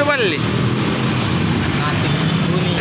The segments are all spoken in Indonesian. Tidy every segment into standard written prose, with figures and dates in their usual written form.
balik. Nasi kuning.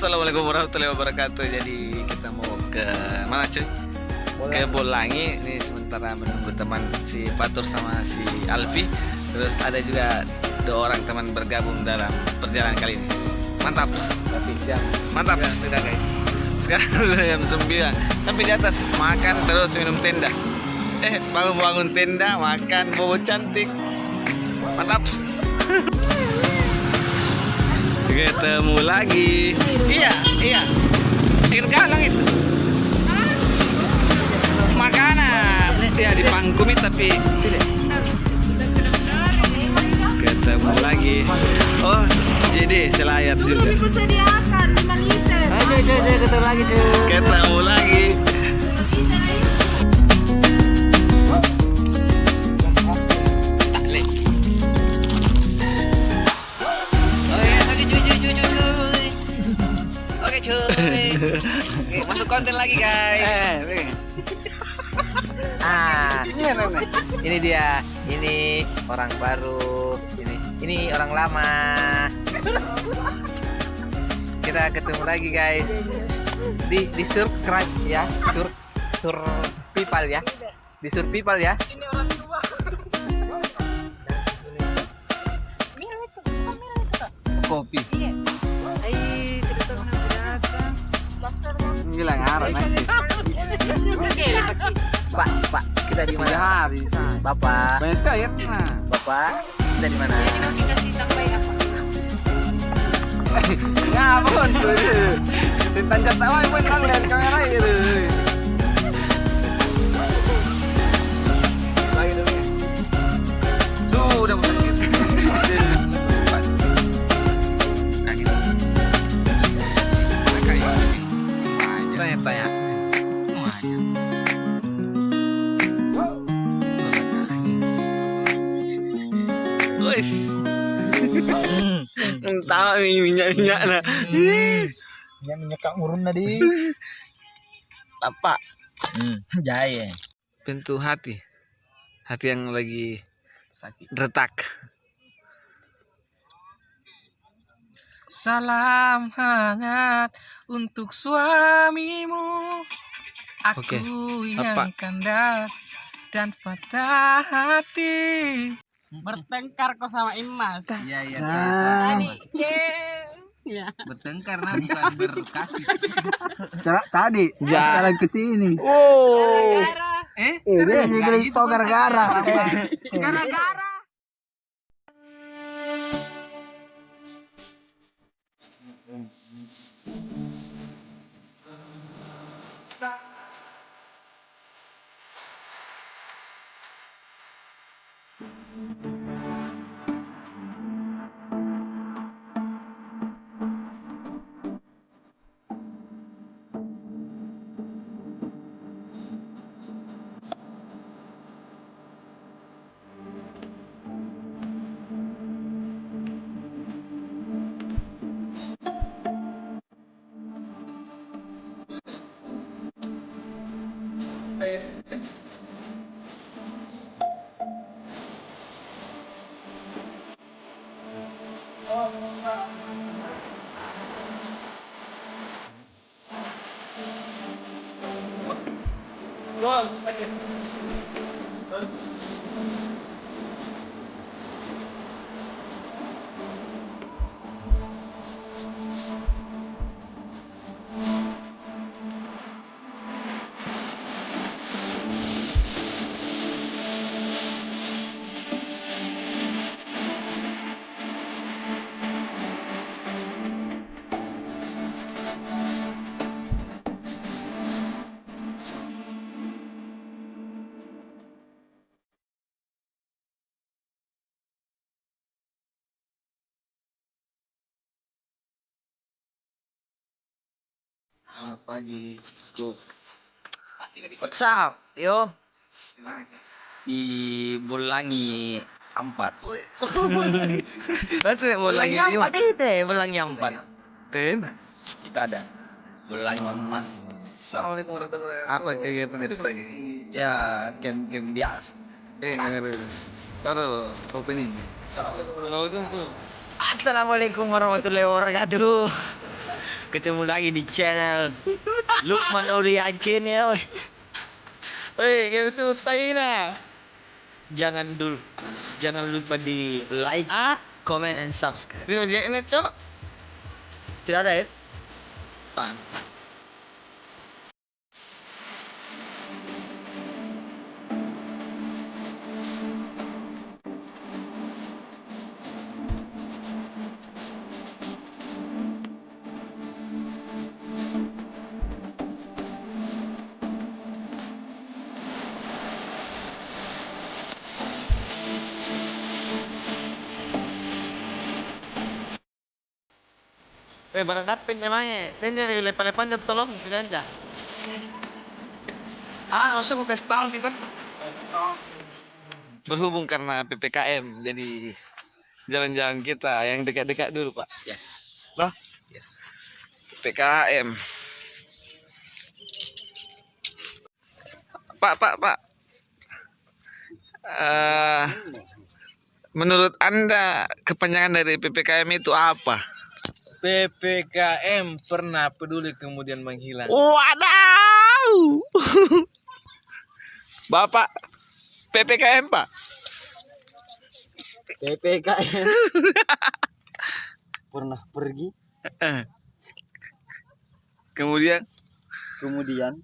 Assalamualaikum warahmatullahi wabarakatuh. Jadi kita mau ke mana cuy? Ke Bolangi. Ini sementara menunggu teman si Fatur sama si Alfi. Terus ada juga 2 orang teman bergabung dalam perjalanan kali ini. Mantap. Tapi jam. Mantap. Sudah guys. Sekarang sudah jam 9. Sampai di atas makan terus minum tenda. Bangun tenda, makan bobo cantik. Mantap. Ketemu lagi. Iya. Itu galang itu. Makanan. Ya di pangkumi tapi ketemu lagi. Oh, jadi selayar juga. Disediakan 5 liter. Ayo ketemu lagi cuy. Ketemu lagi. Oke, masuk konten lagi guys. Ini dia. Ini orang baru. Ini orang lama. Kita ketemu lagi guys. Di subscribe ya. Survival ya. Di survival ya. Ini orang tua. Kopi. Iya. Ai, cerita datang. Bilang arah nanti. Pak, kita di mana? Hari. Bapak. Banyak sekali ya. Bapak, kita di mana? Jadi nanti kasih tambah apa? Ngapun tuh. Tanjat tawa pun lihat kamera itu. Lagi dong ya. Sudah mau sakit. Tanya. Wes. Tahu minyak nah. Minyak kak urun tadi. Apa? Jaya. Pintu hati. Hati yang lagi Sakit. retak. Salam hangat untuk suamimu. Aku Oke, yang apa? kandas dan patah hati. Bertengkar kok sama Imas. Iya. Ya. Bertengkar nah bukan berkasih. Tadi jalan ke sini. Oh. Jadi gara-gara. Gara-gara. Selamat pagi. Go. What's up, yo? Di Bolangi 4. Betul ya Bolangi 4 itu ya Bolangi 4. Ten. Kita ada Bolangi 4. Assalamualaikum warahmatullahi wabarakatuh. Apa kegiatan itu? Ya, game biasa. Taruh opening. Assalamualaikum warahmatullahi wabarakatuh. Ketemu lagi di channel Lukman Oriakin ya. Woi, gitu Taina. Jangan lupa di like, comment, and subscribe. Ini cok. Tidak ada ya? Pan. Barang dapin namanya. Ini lepan-lepan jatuh tolong, tidak ada. Nggak usah gue kasih tahu kita. Berhubung karena PPKM, jadi jalan-jalan kita yang dekat-dekat dulu, Pak. Yes. Loh? Yes. PPKM. Pak. Menurut Anda kepanjangan dari PPKM itu apa? PPKM pernah peduli kemudian menghilang. Wadaw! Bapak PPKM, Pak. PPKM pernah pergi, Kemudian kemudian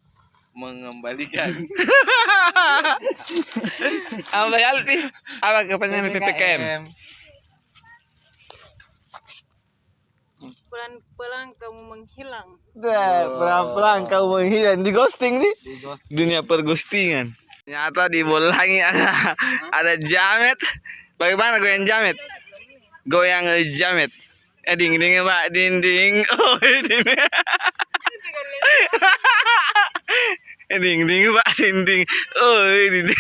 Mengembalikan. apa Alfi? Apa kepanjangan PPKM? Pelan-pelan kamu menghilang. Pelan-pelan kamu menghilang di ghosting nih. Dunia perghostingan. Ternyata di Bolangi ada jamet. Bagaimana goyang jamet? Goyang jamet. Ding ding Pak, ding ding. Oh, ding. Ding ding Pak, ding ding. Oh, ding ding.